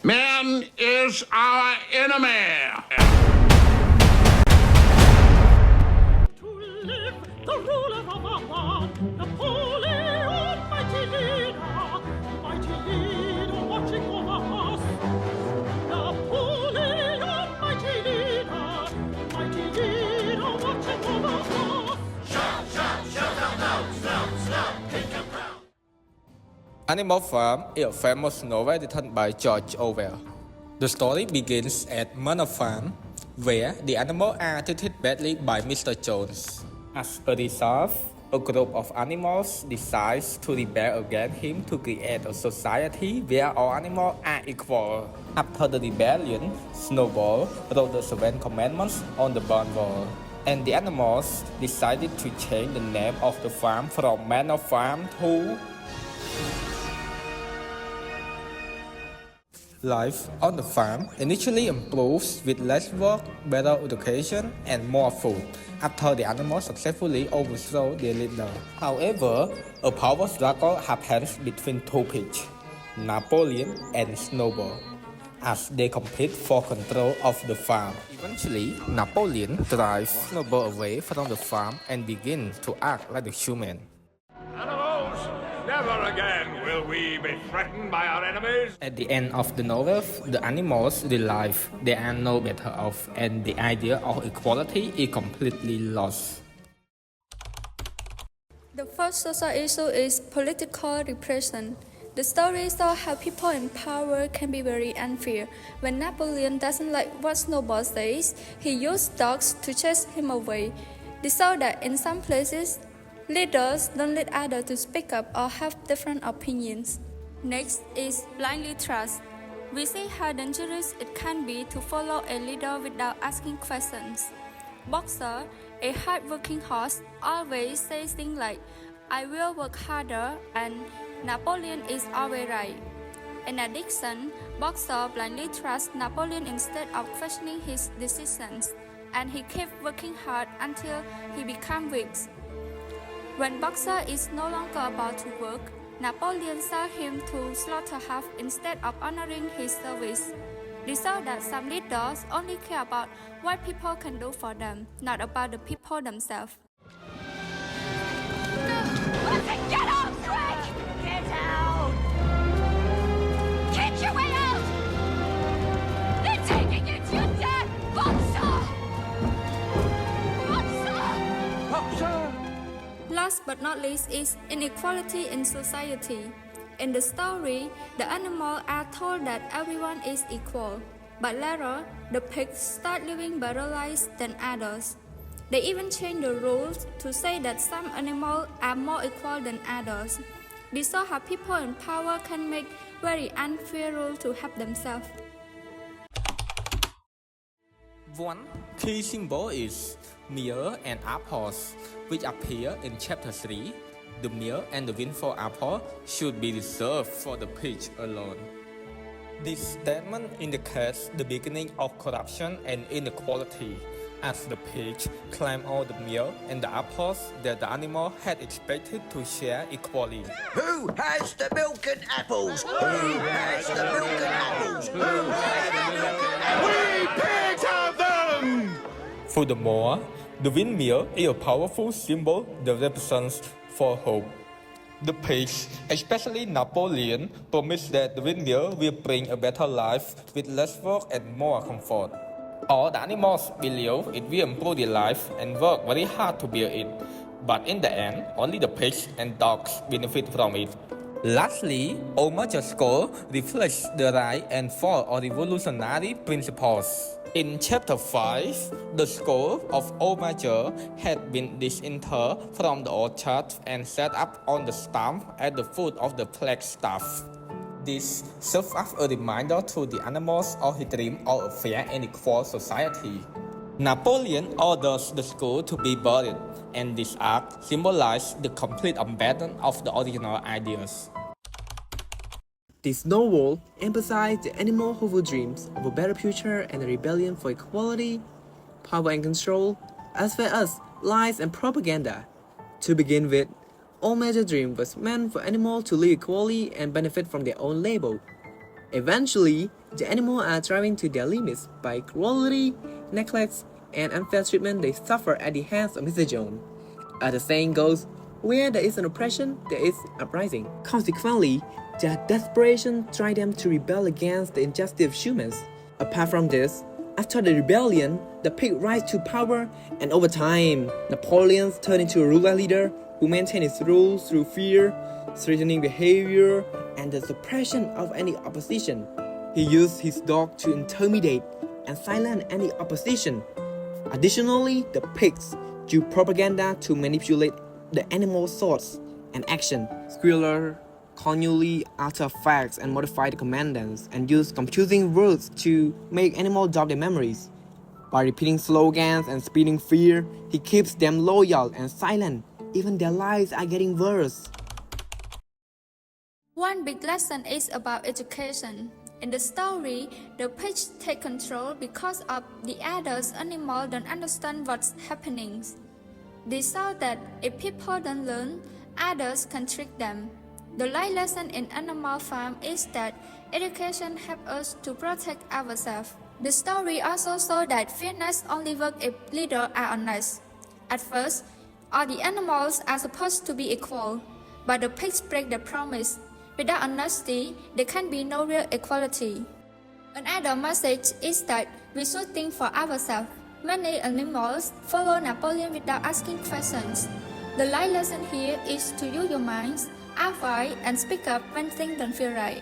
Man is our enemy. To live the rule of our Napoleon, mighty leader watching over us. Napoleon, mighty leader watching over us. Shout, shout, shout out loud, slow, take your crown. Animal Farm is a famous novel written by George Orwell. The story begins at Manor Farm, where the animals are treated badly by Mr. Jones. As a result, a group of animals decides to rebel against him to create a society where all animals are equal. After the rebellion, Snowball wrote the 7 commandments on the barn wall, and the animals decided to change the name of the farm from Manor Farm to Life on the farm initially improves with less work, better education, and more food after the animals successfully overthrow their leader. However, a power struggle happens between two pigs, Napoleon and Snowball, as they compete for control of the farm. Eventually, Napoleon drives Snowball away from the farm and begins to act like a human. Animals, never again will we be threatened by our enemies. At the end of the novel, the animals realize they are no better off, and the idea of equality is completely lost. The first social issue is political repression. The story shows how people in power can be very unfair. When Napoleon doesn't like what Snowball says, he used dogs to chase him away. They saw that in some places, leaders don't let others to speak up or have different opinions. Next is blindly trust. We see how dangerous it can be to follow a leader without asking questions. Boxer, a hard-working horse, always says things like, "I will work harder," and "Napoleon is always right." In addition, Boxer blindly trusts Napoleon instead of questioning his decisions, and he kept working hard until he became weak. When Boxer is no longer about to work, Napoleon sells him to slaughterhouse instead of honoring his service. This shows that some leaders only care about what people can do for them, not about the people themselves. Get out, Greg! Get out! Get your way out! They're taking you to your death! Boxer! Boxer! Last but not least is inequality in society. In the story, the animals are told that everyone is equal, but later, the pigs start living better lives than others. They even change the rules to say that some animals are more equal than others. This shows how people in power can make very unfair rules to help themselves. One key symbol is mirror and apples, which appear in chapter 3. The mirror and the windfall apple should be reserved for the pig alone. This statement indicates the beginning of corruption and inequality, as the pig claimed all the milk and the apples that the animal had expected to share equally. Who has the milk and apples? Who has the milk and apples? Who has the milk and apples? We pigs have them! Furthermore, the windmill is a powerful symbol that represents for hope. The pigs, especially Napoleon, promised that the windmill will bring a better life with less work and more comfort. All the animals believe it will improve their life and work very hard to build it, but in the end, only the pigs and dogs benefit from it. Lastly, Old Major School reflects the rise and fall of revolutionary principles. In chapter 5, the skull of Old Major had been disinterred from the orchard and set up on the stump at the foot of the flagstaff. This serves as a reminder to the animals of his dream of a fair and equal society. Napoleon orders the skull to be buried, and this act symbolizes the complete abandon of the original ideas. This novel emphasized the animal hopeful dreams of a better future and a rebellion for equality, power and control, as well as lies and propaganda. To begin with, All Major Dream was meant for animals to live equally and benefit from their own labor. Eventually, the animals are driving to their limits by cruelty, neglect, and unfair treatment they suffer at the hands of Mr. Jones. As the saying goes, where there is an oppression, there is uprising. Consequently, their desperation drives them to rebel against the injustice of humans. Apart from this, after the rebellion, the pig rise to power, and over time, Napoleon turned into a ruler leader who maintained his rule through fear, threatening behavior, and the suppression of any opposition. He used his dog to intimidate and silence any opposition. Additionally, the pigs use propaganda to manipulate the animal's thoughts and action. Squealer continually alter facts and modify the commandants and use confusing words to make animals doubt their memories. By repeating slogans and spreading fear, he keeps them loyal and silent. Even their lives are getting worse. One big lesson is about education. In the story, the pigs take control because of the adults animals don't understand what's happening. They saw that if people don't learn, others can trick them. The life lesson in Animal Farm is that education helps us to protect ourselves. The story also shows that fairness only works if leaders are honest. At first, all the animals are supposed to be equal, but the pigs break the promise. Without honesty, there can be no real equality. Another message is that we should think for ourselves. Many animals follow Napoleon without asking questions. The life lesson here is to use your minds, avoid and speak up when things don't feel right.